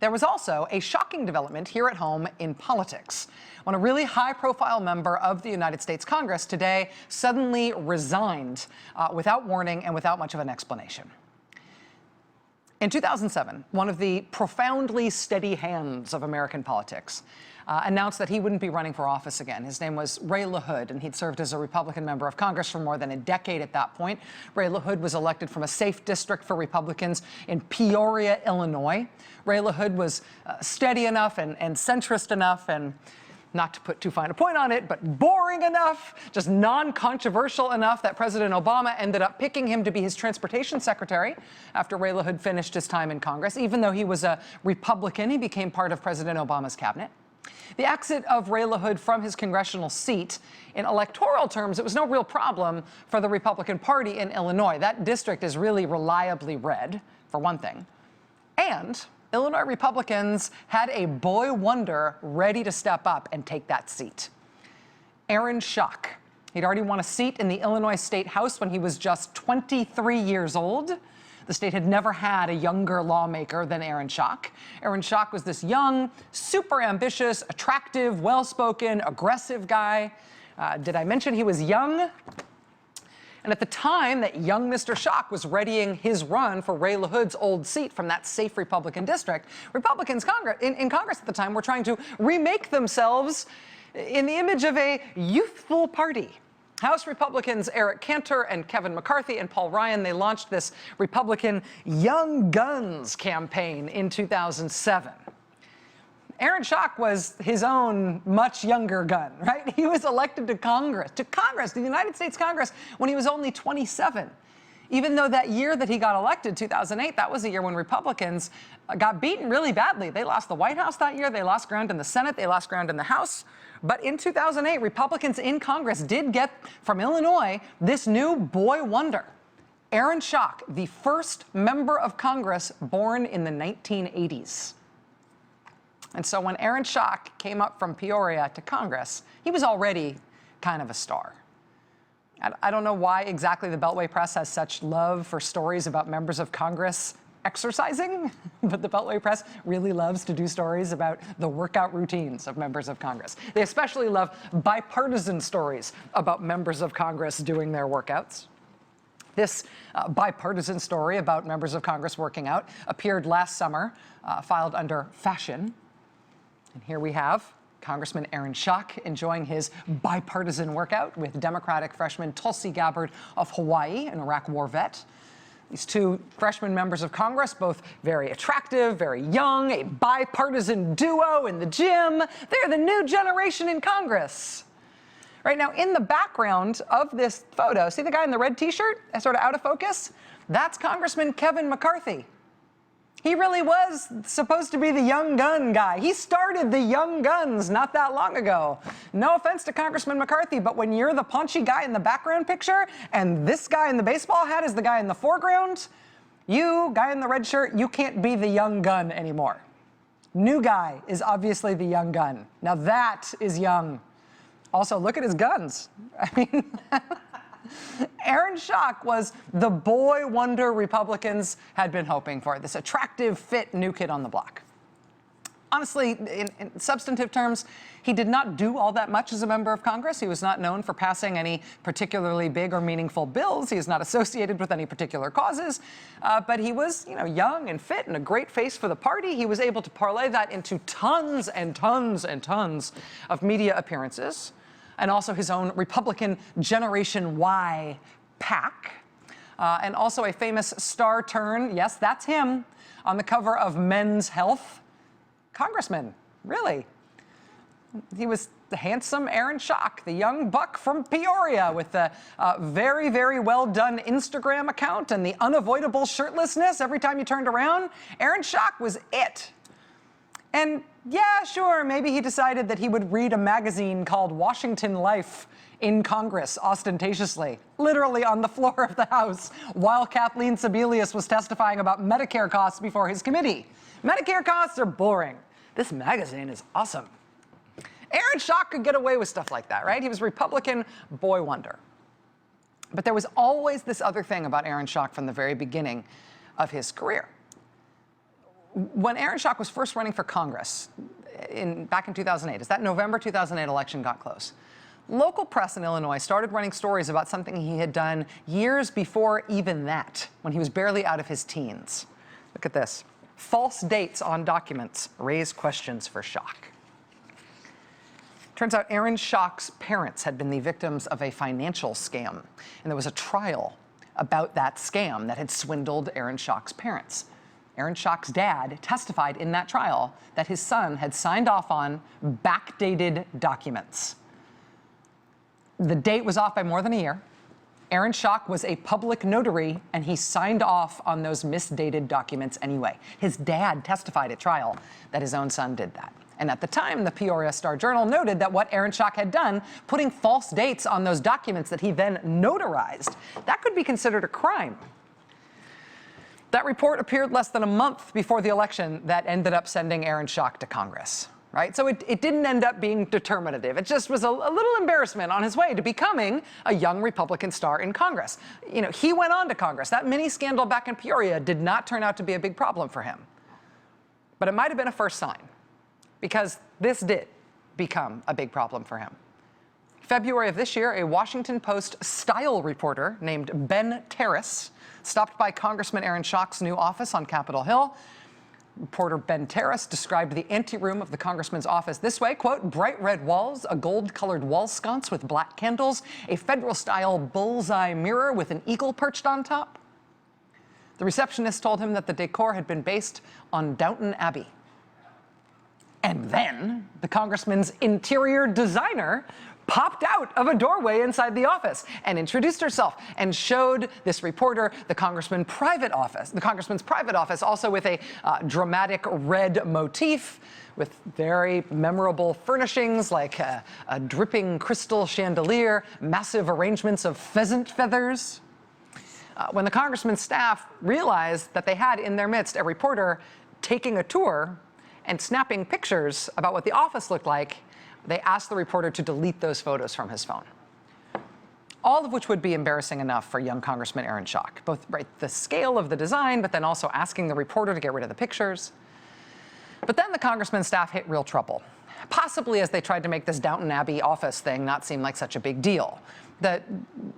there was also a shocking development here at home in politics, when a really high-profile member of the United States Congress today suddenly resigned without warning and without much of an explanation. In 2007, one of the profoundly steady hands of American politics announced that he wouldn't be running for office again. His name was Ray LaHood, and he'd served as a Republican member of Congress for more than a decade at that point. Ray LaHood was elected from a safe district for Republicans in Peoria, Illinois. Ray LaHood was steady enough and centrist enough, and not to put too fine a point on it, but boring enough, just non-controversial enough that President Obama ended up picking him to be his transportation secretary after Ray LaHood finished his time in Congress. Even though he was a Republican, he became part of President Obama's cabinet. The exit of Ray LaHood from his congressional seat, in electoral terms, it was no real problem for the Republican Party in Illinois. That district is really reliably red, for one thing. And Illinois Republicans had a boy wonder ready to step up and take that seat. Aaron Schock. He'd already won a seat in the Illinois State House when he was just 23 years old. The state had never had a younger lawmaker than Aaron Schock. Aaron Schock was this young, super ambitious, attractive, well-spoken, aggressive guy. Did I mention he was young? And at the time that young Mr. Schock was readying his run for Ray LaHood's old seat from that safe Republican district, Republicans in Congress at the time were trying to remake themselves in the image of a youthful party. House Republicans Eric Cantor and Kevin McCarthy and Paul Ryan, they launched this Republican Young Guns campaign in 2007. Aaron Schock was his own much younger gun, right? He was elected to Congress, the United States Congress, when he was only 27. Even though that year that he got elected, 2008, that was a year when Republicans got beaten really badly. They lost the White House that year. They lost ground in the Senate. They lost ground in the House. But in 2008, Republicans in Congress did get, from Illinois, this new boy wonder. Aaron Schock, the first member of Congress born in the 1980s. And so when Aaron Schock came up from Peoria to Congress, he was already kind of a star. I don't know why exactly the Beltway Press has such love for stories about members of Congress exercising, but the Beltway Press really loves to do stories about the workout routines of members of Congress. They especially love bipartisan stories about members of Congress doing their workouts. This bipartisan story about members of Congress working out appeared last summer, filed under Fashion. And here we have Congressman Aaron Schock enjoying his bipartisan workout with Democratic freshman Tulsi Gabbard of Hawaii, an Iraq War vet. These two freshman members of Congress, both very attractive, very young, a bipartisan duo in the gym. They're the new generation in Congress. Right now, in the background of this photo, see the guy in the red t-shirt, sort of out of focus? That's Congressman Kevin McCarthy. He really was supposed to be the young gun guy. He started the Young Guns not that long ago. No offense to Congressman McCarthy, but when you're the paunchy guy in the background picture and this guy in the baseball hat is the guy in the foreground, you, guy in the red shirt, you can't be the young gun anymore. New guy is obviously the young gun. Now that is young. Also, look at his guns. I mean... Aaron Schock was the boy wonder Republicans had been hoping for, this attractive, fit, new kid on the block. Honestly, in substantive terms, he did not do all that much as a member of Congress. He was not known for passing any particularly big or meaningful bills. He is not associated with any particular causes. But he was, young and fit and a great face for the party. He was able to parlay that into tons and tons and tons of media appearances, and also his own Republican Generation Y PAC, and also a famous star turn, yes, that's him, on the cover of Men's Health. Congressman, really. He was the handsome Aaron Schock, the young buck from Peoria with the very, very well done Instagram account and the unavoidable shirtlessness every time you turned around. Aaron Schock was it. And yeah, sure, maybe he decided that he would read a magazine called Washington Life in Congress, ostentatiously, literally on the floor of the House, while Kathleen Sebelius was testifying about Medicare costs before his committee. Medicare costs are boring. This magazine is awesome. Aaron Schock could get away with stuff like that, right? He was Republican boy wonder. But there was always this other thing about Aaron Schock from the very beginning of his career. When Aaron Schock was first running for Congress back in 2008, as that November 2008 election got close, local press in Illinois started running stories about something he had done years before even that, when he was barely out of his teens. Look at this. False dates on documents raise questions for Schock. Turns out Aaron Schock's parents had been the victims of a financial scam, and there was a trial about that scam that had swindled Aaron Schock's parents. Aaron Schock's dad testified in that trial that his son had signed off on backdated documents. The date was off by more than a year. Aaron Schock was a public notary, and he signed off on those misdated documents anyway. His dad testified at trial that his own son did that. And at the time, the Peoria Star-Journal noted that what Aaron Schock had done, putting false dates on those documents that he then notarized, that could be considered a crime. That report appeared less than a month before the election that ended up sending Aaron Schock to Congress, right? So it didn't end up being determinative. It just was a little embarrassment on his way to becoming a young Republican star in Congress. You know, he went on to Congress. That mini scandal back in Peoria did not turn out to be a big problem for him. But it might have been a first sign, because this did become a big problem for him. February of this year, a Washington Post style reporter named Ben Terrace stopped by Congressman Aaron Schock's new office on Capitol Hill. Reporter Ben Terrace described the anteroom of the congressman's office this way, quote, bright red walls, a gold-colored wall sconce with black candles, a federal-style bullseye mirror with an eagle perched on top. The receptionist told him that the decor had been based on Downton Abbey. And then the congressman's interior designer popped out of a doorway inside the office and introduced herself and showed this reporter the congressman's private office, also with a dramatic red motif with very memorable furnishings like a dripping crystal chandelier, massive arrangements of pheasant feathers. When the congressman's staff realized that they had in their midst a reporter taking a tour and snapping pictures about what the office looked like, they asked the reporter to delete those photos from his phone. All of which would be embarrassing enough for young Congressman Aaron Schock, both the scale of the design, but then also asking the reporter to get rid of the pictures. But then the congressman's staff hit real trouble, possibly as they tried to make this Downton Abbey office thing not seem like such a big deal. The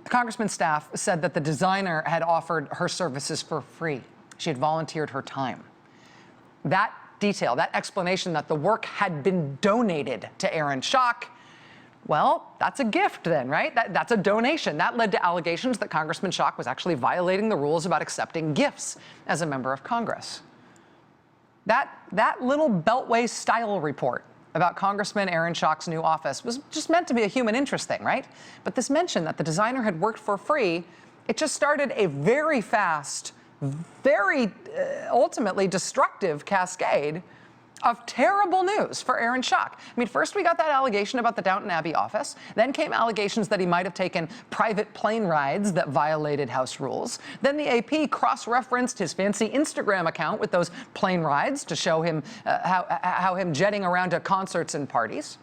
congressman's staff said that the designer had offered her services for free. She had volunteered her time. That detail, that explanation that the work had been donated to Aaron Schock, well, that's a gift then, right? That's a donation. That led to allegations that Congressman Schock was actually violating the rules about accepting gifts as a member of Congress. That little Beltway style report about Congressman Aaron Schock's new office was just meant to be a human interest thing, right? But this mention that the designer had worked for free, it just started a very fast, very ultimately destructive cascade of terrible news for Aaron Schock. I mean, first we got that allegation about the Downton Abbey office. Then came allegations that he might have taken private plane rides that violated House rules. Then the AP cross-referenced his fancy Instagram account with those plane rides to show him how him jetting around to concerts and parties.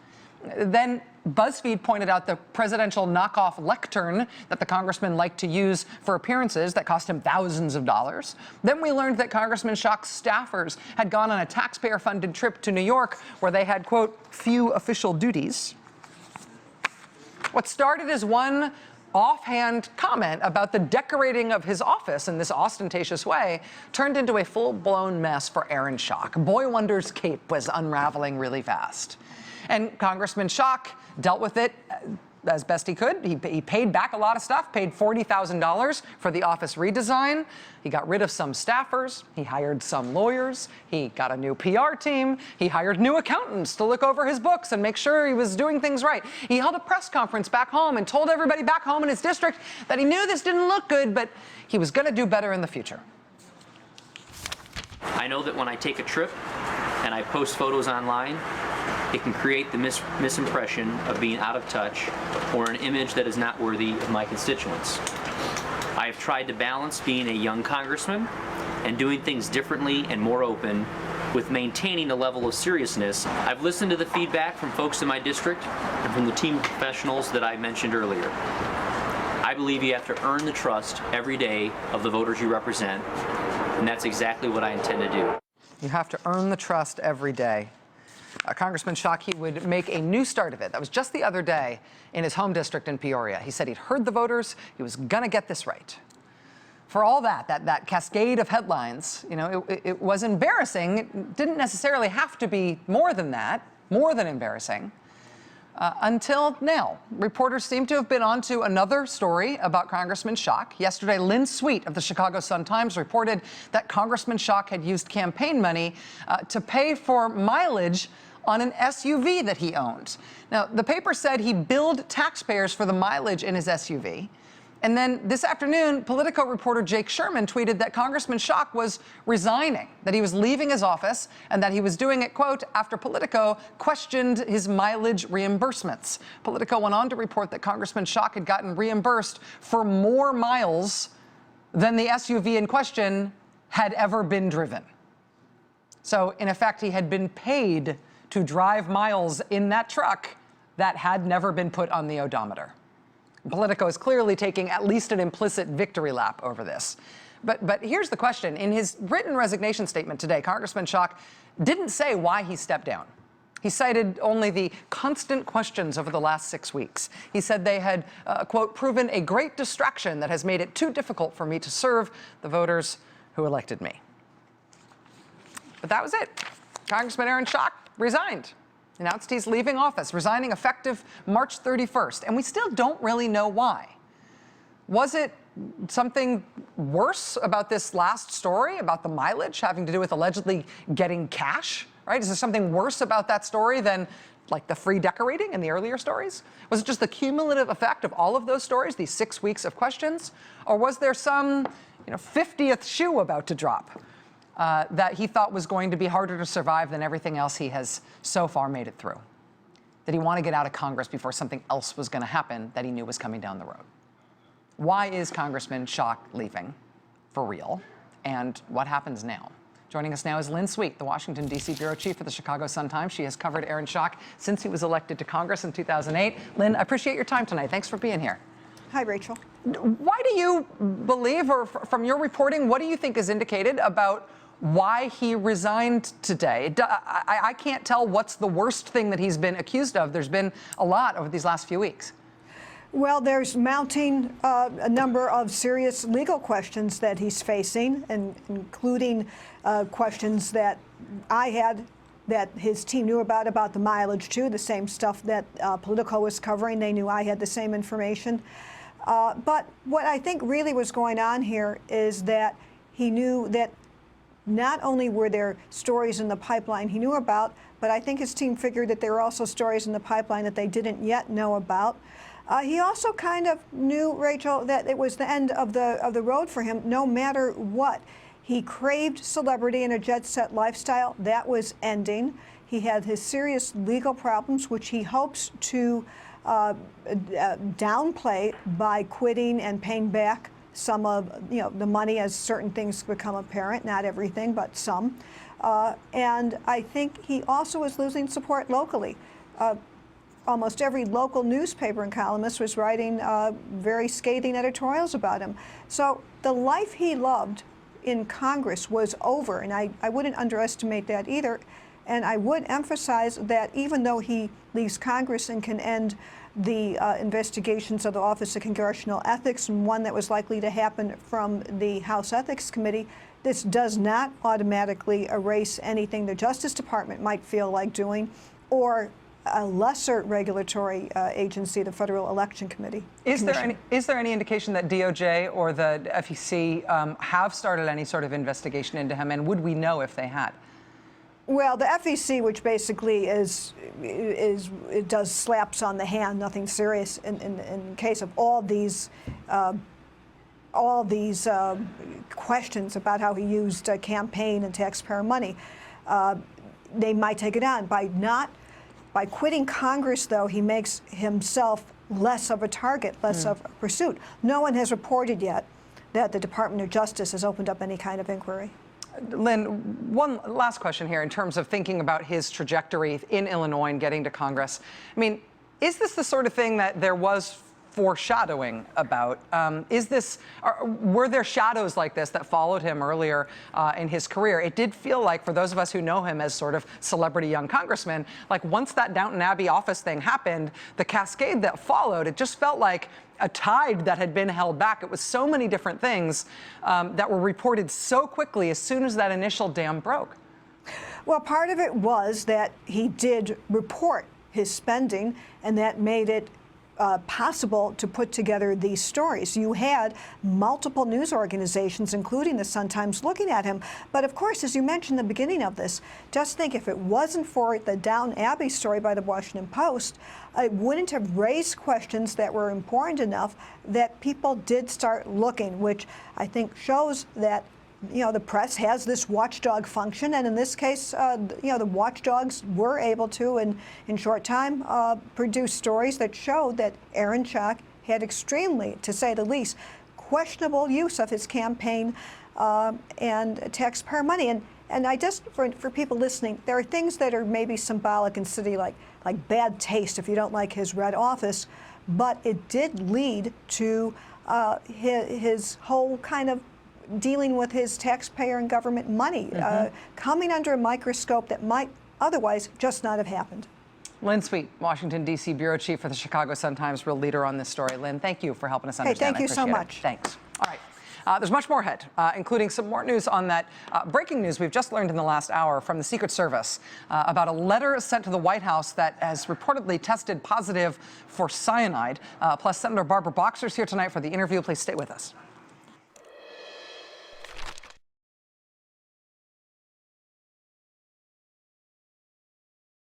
Then BuzzFeed pointed out the presidential knockoff lectern that the congressman liked to use for appearances that cost him thousands of dollars. Then we learned that Congressman Schock's staffers had gone on a taxpayer-funded trip to New York where they had, quote, few official duties. What started as one offhand comment about the decorating of his office in this ostentatious way turned into a full-blown mess for Aaron Schock. Boy Wonder's cape was unraveling really fast. And Congressman Schock dealt with it as best he could. He paid back a lot of stuff, paid $40,000 for the office redesign. He got rid of some staffers. He hired some lawyers. He got a new PR team. He hired new accountants to look over his books and make sure he was doing things right. He held a press conference back home and told everybody back home in his district that he knew this didn't look good, but he was going to do better in the future. I know that when I take a trip and I post photos online, it can create the misimpression of being out of touch or an image that is not worthy of my constituents. I have tried to balance being a young congressman and doing things differently and more open with maintaining a level of seriousness. I've listened to the feedback from folks in my district and from the team of professionals that I mentioned earlier. I believe you have to earn the trust every day of the voters you represent, and that's exactly what I intend to do. You have to earn the trust every day. Congressman Schock, he would make a new start of it. That was just the other day in his home district in Peoria. He said he'd heard the voters. He was going to get this right. For all that cascade of headlines, you know, it was embarrassing. It didn't necessarily have to be more than that, more than embarrassing. Until now, reporters seem to have been onto another story about Congressman Schock. Yesterday, Lynn Sweet of the Chicago Sun-Times reported that Congressman Schock had used campaign money to pay for mileage on an SUV that he owned. Now, the paper said he billed taxpayers for the mileage in his SUV. And then this afternoon, Politico reporter Jake Sherman tweeted that Congressman Schock was resigning, that he was leaving his office, and that he was doing it, quote, after Politico questioned his mileage reimbursements. Politico went on to report that Congressman Schock had gotten reimbursed for more miles than the SUV in question had ever been driven. So, in effect, he had been paid to drive miles in that truck that had never been put on the odometer. Politico is clearly taking at least an implicit victory lap over this. But here's the question. In his written resignation statement today, Congressman Schock didn't say why he stepped down. He cited only the constant questions over the last 6 weeks. He said they had, quote, proven a great distraction that has made it too difficult for me to serve the voters who elected me. But that was it. Congressman Aaron Schock resigned. Announced he's leaving office, resigning effective March 31st. And we still don't really know why. Was it something worse about this last story, about the mileage having to do with allegedly getting cash, right? Is there something worse about that story than like the free decorating in the earlier stories? Was it just the cumulative effect of all of those stories, these 6 weeks of questions? Or was there some 50th shoe about to drop? That he thought was going to be harder to survive than everything else he has so far made it through? Did he want to get out of Congress before something else was going to happen that he knew was coming down the road? Why is Congressman Schock leaving for real? And what happens now? Joining us now is Lynn Sweet, the Washington, D.C. bureau chief for the Chicago Sun-Times. She has covered Aaron Schock since he was elected to Congress in 2008. Lynn, I appreciate your time tonight. Thanks for being here. Hi, Rachel. Why do you believe, or from your reporting, what do you think is indicated about why he resigned today? I can't tell what's the worst thing that he's been accused of. There's been a lot over these last few weeks. Well, there's mounting a number of serious legal questions that he's facing, and including questions that I had, that his team knew about the mileage too, the same stuff that Politico was covering. They knew I had the same information. But what I think really was going on here is that he knew that not only were there stories in the pipeline he knew about, but I think his team figured that there were also stories in the pipeline that they didn't yet know about. He also kind of knew, Rachel, that it was the end of the road for him, no matter what. He craved celebrity and a jet-set lifestyle. That was ending. He had his serious legal problems, which he hopes to downplay by quitting and paying back some of the money as certain things become apparent, not everything, but some. And I think he also was losing support locally. Almost every local newspaper and columnist was writing very scathing editorials about him. So the life he loved in Congress was over, and I wouldn't underestimate that either. And I would emphasize that even though he leaves Congress and can end the investigations of the Office of Congressional Ethics, and one that was likely to happen from the House Ethics Committee, this does not automatically erase anything the Justice Department might feel like doing, or a lesser regulatory agency, the Federal Election Committee. Is there any indication that DOJ or the FEC have started any sort of investigation into him, and would we know if they had? Well, the FEC, which basically it does slaps on the hand, nothing serious in case of all these questions about how he used campaign and taxpayer money, they might take it on. By quitting Congress, though, he makes himself less of a target, less of a pursuit. No one has reported yet that the Department of Justice has opened up any kind of inquiry. Lynn, one last question here in terms of thinking about his trajectory in Illinois and getting to Congress. I mean, is this the sort of thing that there was foreshadowing about. Were there shadows like this that followed him earlier in his career? It did feel like, for those of us who know him as sort of celebrity young congressman, like once that Downton Abbey office thing happened, the cascade that followed, it just felt like a tide that had been held back. It was so many different things that were reported so quickly as soon as that initial dam broke. Well, part of it was that he did report his spending, and that made it possible to put together these stories. You had multiple news organizations, including the Sun-Times, looking at him. But of course, as you mentioned in the beginning of this, just think if it wasn't for the Downton Abbey story by the Washington Post, it wouldn't have raised questions that were important enough that people did start looking, which I think shows that the press has this watchdog function, and in this case, the watchdogs were able to, in short time, produce stories that showed that Aaron Schock had extremely, to say the least, questionable use of his campaign and taxpayer money. And I just, for people listening, there are things that are maybe symbolic in city, like bad taste if you don't like his red office, but it did lead to his whole kind of dealing with his taxpayer and government money, coming under a microscope that might otherwise just not have happened. Lynn Sweet, Washington, D.C. Bureau Chief for the Chicago Sun-Times, real leader on this story. Lynn, thank you for helping us understand. Hey, thank you so much. Thanks. All right. There's much more ahead, including some more news on that breaking news we've just learned in the last hour from the Secret Service about a letter sent to the White House that has reportedly tested positive for cyanide. Plus, Senator Barbara Boxer's here tonight for the interview. Please stay with us.